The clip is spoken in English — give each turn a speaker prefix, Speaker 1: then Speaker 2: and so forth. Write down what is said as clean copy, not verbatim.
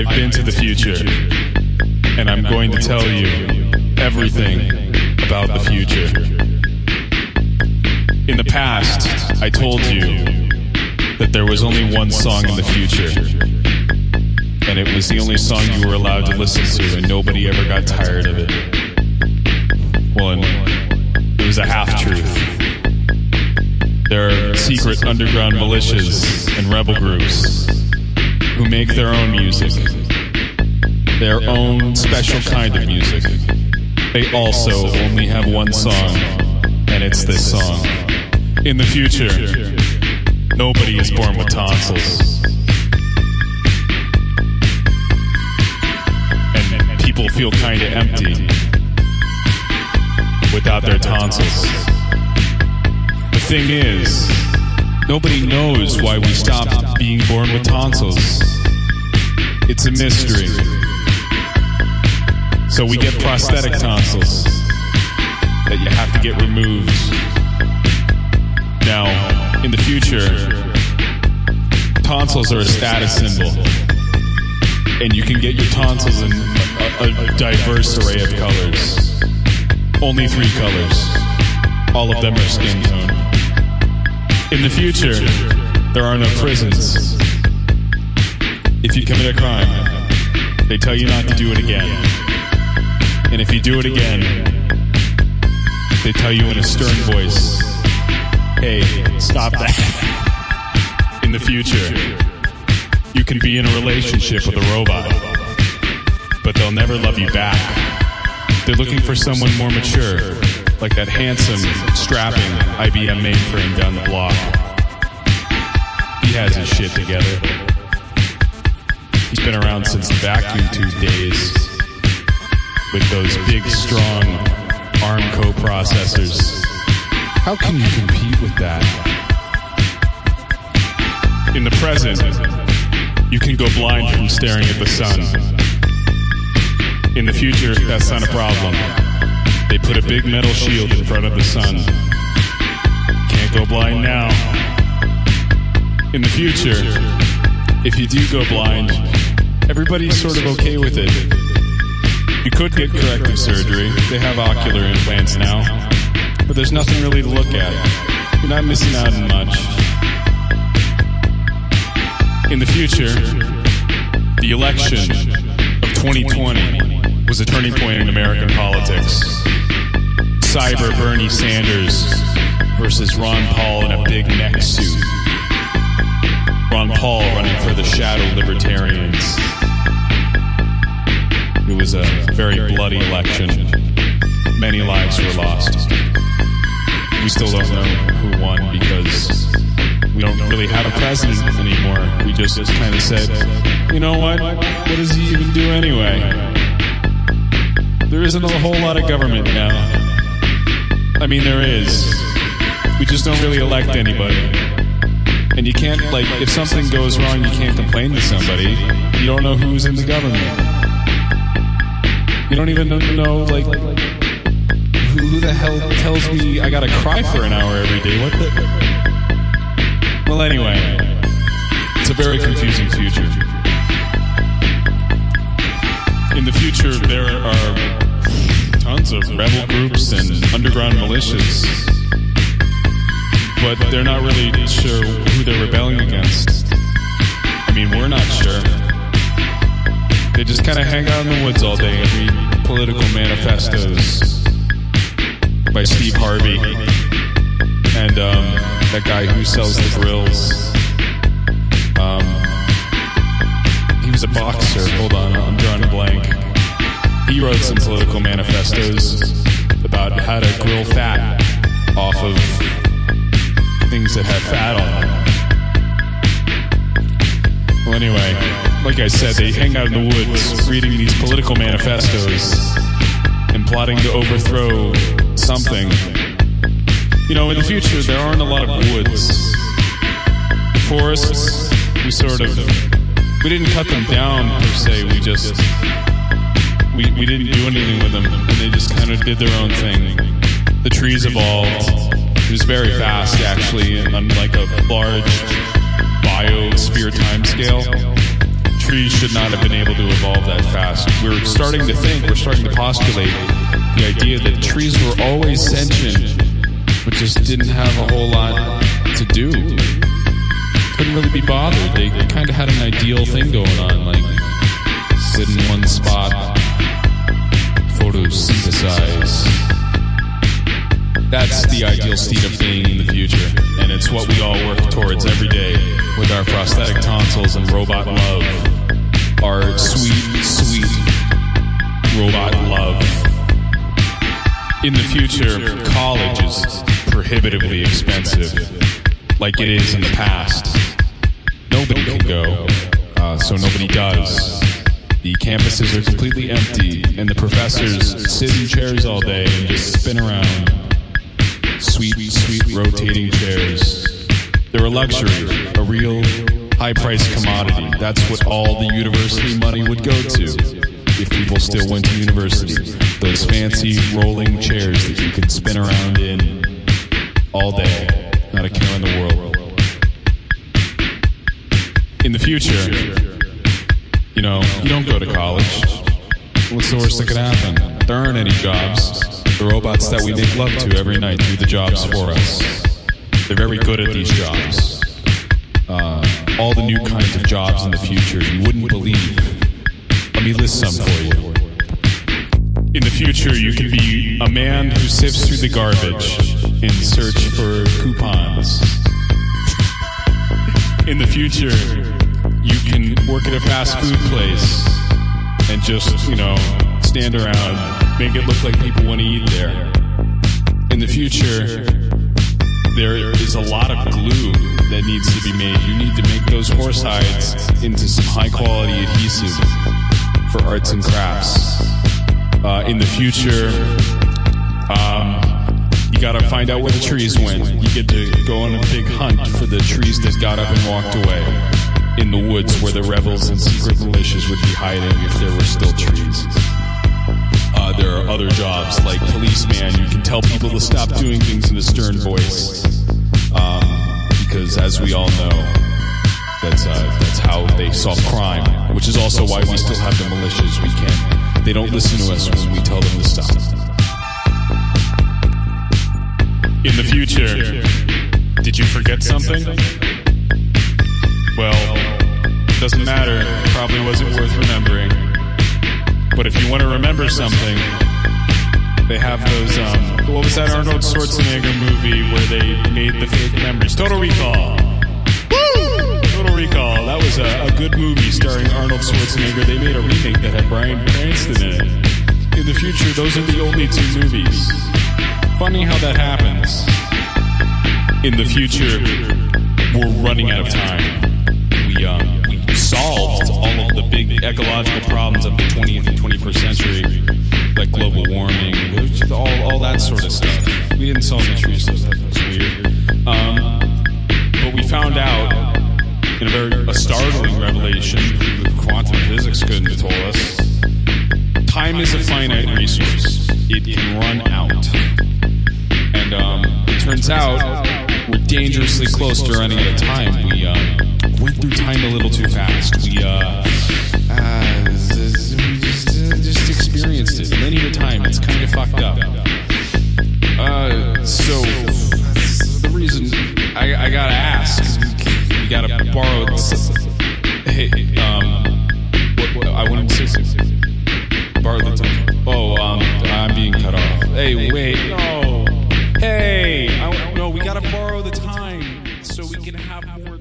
Speaker 1: I've been to the future, and I'm going to tell you everything about the future. In the past, I told you that there was only one song in the future, and it was the only song you were allowed to listen to, and nobody ever got tired of it. Well, it was a half-truth. There are secret underground militias and rebel groups who make their own music, their own special kind of music. They also only have one song, and it's this song. In the future, nobody is born with tonsils. And people feel kind of empty without their tonsils. The thing is, nobody knows why we stopped being born with tonsils. It's a mystery. So we get prosthetic tonsils that you have to get removed. Now, in the future, tonsils are a status symbol. And you can get your tonsils in a diverse array of colors. Only 3 colors. All of them are skin tone. In the future, there are no prisons. If you commit a crime, they tell you not to do it again. And if you do it again, they tell you in a stern voice, hey, stop that. In the future, you can be in a relationship with a robot, but they'll never love you back. They're looking for someone more mature, like that handsome, strapping IBM mainframe down the block. He has his shit together. He's been around since the vacuum tube days, with those big, strong ARM coprocessors. How can you compete with that? In the present, you can go blind from staring at the sun. In the future, that's not a problem. They put a big metal shield in front of the sun. Can't go blind now. In the future, if you do go blind, everybody's sort of okay with it. You could get corrective surgery. They have ocular implants now. But there's nothing really to look at. You're not missing out on much. In the future, the election of 2020 was a turning point in American politics. Cyber Bernie Sanders versus Ron Paul in a big neck suit. Ron Paul running for the shadow libertarians. It was a very bloody election. Many lives were lost. We still don't know who won because we don't really have a president anymore. We just kind of said, you know what? What does he even do anyway? There isn't a whole lot of government now. I mean, there is. We just don't really elect anybody. And you can't, like, if something goes wrong, you can't complain to somebody. You don't know who's in the government. You don't even know, like, who the hell tells me I gotta cry for an hour every day? What the... Well, anyway, it's a very confusing future. In the future, there are tons of rebel groups and underground militias, but they're not really sure who they're rebelling against. I mean, we're not sure. They just kind of hang out in the woods all day and read political manifestos by Steve Harvey and that guy who sells the grills. He was a boxer. Hold on, I'm drawing a blank. He wrote some political manifestos about how to grill fat off of things that have fat on them. Well, anyway, like I said, they hang out in the woods reading these political manifestos and plotting to overthrow something. You know, in the future, there aren't a lot of woods. The forests, we didn't cut them down, per se. We didn't do anything with them, and they just kind of did their own thing. The trees evolved. It was very fast, actually, on like a large biosphere timescale. trees should not have been able to evolve that fast. We're starting to postulate the idea that trees were always sentient, but just didn't have a whole lot to do. Couldn't really be bothered. They kind of had an ideal thing going on, like sit in one spot, photosynthesize. That's the ideal state of being in the future, and it's what we all work towards every day with our prosthetic tonsils and robot love. Our sweet, sweet robot love. In the future, college is prohibitively expensive, like it is in the past. Nobody can go, so nobody does. The campuses are completely empty, and the professors sit in chairs all day and just spin around. Sweet, sweet rotating chairs. They're a luxury, a real high-priced commodity. That's what all the university money would go to if people still went to university. Those fancy rolling chairs that you could spin around in all day. Not a care in the world. In the future, you don't go to college. What's the worst that could happen? There aren't any jobs. The robots that we make love to every night do the jobs for us. They're very good at these jobs. All the new kinds of jobs in the future you wouldn't believe. Let me list some for you. In the future, you can be a man who sifts through the garbage in search for coupons. In the future, you can work at a fast food place and just, stand around, make it look like people want to eat there. In the future, there is a lot of glue that needs to be made. You need to make those horse hides into some high-quality adhesive for arts and crafts. In the future, you gotta find out where the trees went. You get to go on a big hunt for the trees that got up and walked away in the woods where the rebels and secret militias would be hiding if there were still trees. There are other jobs like policeman. You can tell people to stop doing things in a stern voice, because as we all know, that's how they solve crime. Which is also why we still have the militias. They don't listen to us when we tell them to stop. In the future, did you forget something? Well, it doesn't matter. Probably wasn't worth remembering. But if you want to remember something, they have those, what was that Arnold Schwarzenegger movie where they made the fake memories? Total Recall! Woo! Total Recall. That was a good movie starring Arnold Schwarzenegger. They made a remake that had Bryan Cranston in it. In the future, those are the only two movies. Funny how that happens. In the future, we're running out of time. We solved all of the big ecological problems of the 20th and 21st century, like global warming, all that sort of stuff. We didn't solve the tree stuff. That was weird. But we found out in a startling revelation that quantum physics couldn't have told us. Time is a finite resource. It can run out. And it turns out we're dangerously close to running out of time. We went through time a little too fast. We just experienced it. Linear time, it's kind of fucked up. So the reason I gotta ask, we gotta borrow. Hey, I wanted to borrow the time. Oh, I'm being cut off. Hey, wait, no. Hey, no, we gotta borrow the time so we can have more.